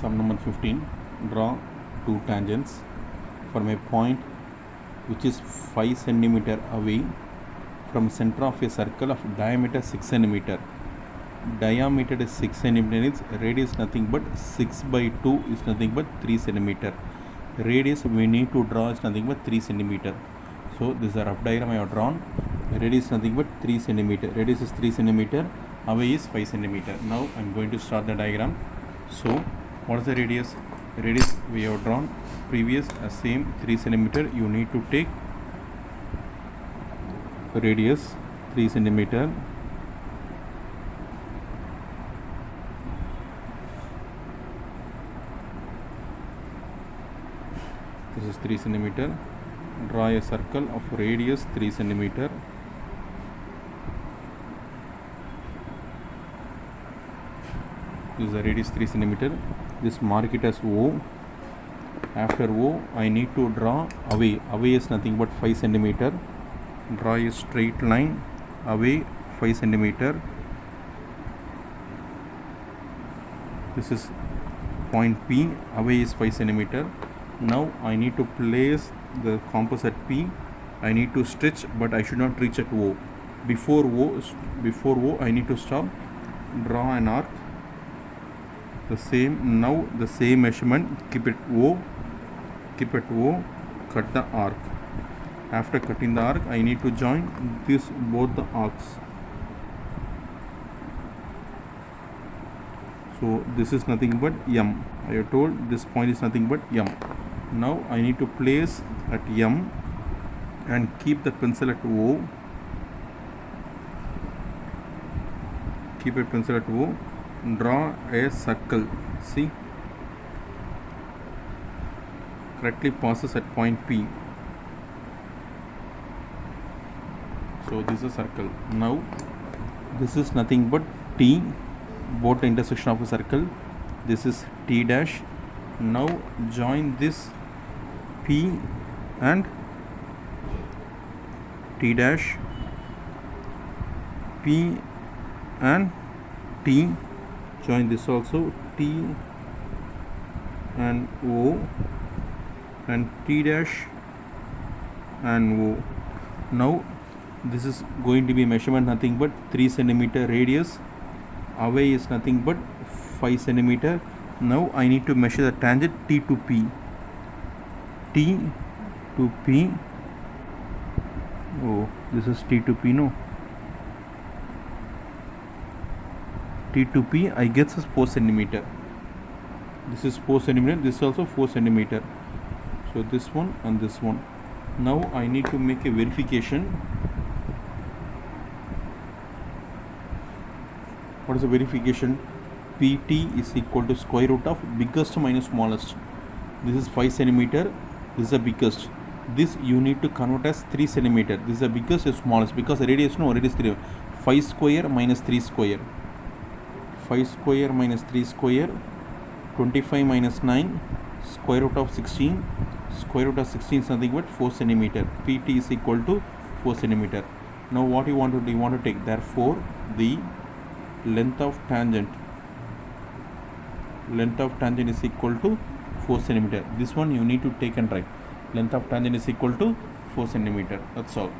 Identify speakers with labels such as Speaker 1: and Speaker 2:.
Speaker 1: Sum number 15. Draw two tangents from a point which is 5 centimeter away from center of a circle of diameter 6 centimeter. Diameter is 6 centimeter, its radius nothing but 6 by 2 is nothing but 3 centimeter. Radius we need to draw is nothing but 3 centimeter. So this is a rough diagram I have drawn. Radius is nothing but 3 centimeter. Radius is 3 centimeter. Away is 5 centimeter. Now I am going to start the diagram. So what is the radius? Radius we have drawn previous same 3 centimeter. You need to take radius 3 centimeter. This is 3 centimeter. Draw a circle of radius 3 centimeter. This is the radius 3 centimeter. This mark it as O. After O, I need to draw away. Away is nothing but 5 centimeter. Draw a straight line away 5 centimeter. This is point P. Away is 5 centimeter. Now I need to place the compass at P. I need to stretch, but I should not reach at O. Before O, I need to stop. Draw an arc. The same measurement. Keep it O. Cut the arc. After cutting the arc, I need to join both the arcs. So this is nothing but M. I have told this point is nothing but M. Now I need to place at M and keep the pencil at O. Keep a pencil at O. Draw a circle. See, correctly passes at point P. So this is a circle. Now this is nothing but T, both the intersection of a circle. This is T dash. Now join this P and T dash, P and T. Join this also, T and O and T dash and O. Now this is going to be measurement nothing but 3 centimeter radius. Away is nothing but 5 centimeter. Now I need to measure the tangent T to P. T to P. Oh, this is T to P, no? T to P, I guess is 4 centimeter. This is 4 centimeter. This is also 4 centimeter. So this one and this one. Now I need to make a verification. What is the verification? PT is equal to square root of biggest minus smallest. This is 5 centimeter. This is the biggest. This you need to convert as 3 centimeter. This is the biggest is smallest because the radius radius 3. 5 square minus 3 square. 5 square minus 3 square. 25 minus 9. Square root of 16. Square root of 16 is nothing but 4 centimeter. PT is equal to 4 centimeter. Now what you want to do? You want to take, therefore the length of tangent is equal to 4 centimeter. This one you need to take and write. Length of tangent is equal to 4 centimeter. That's all.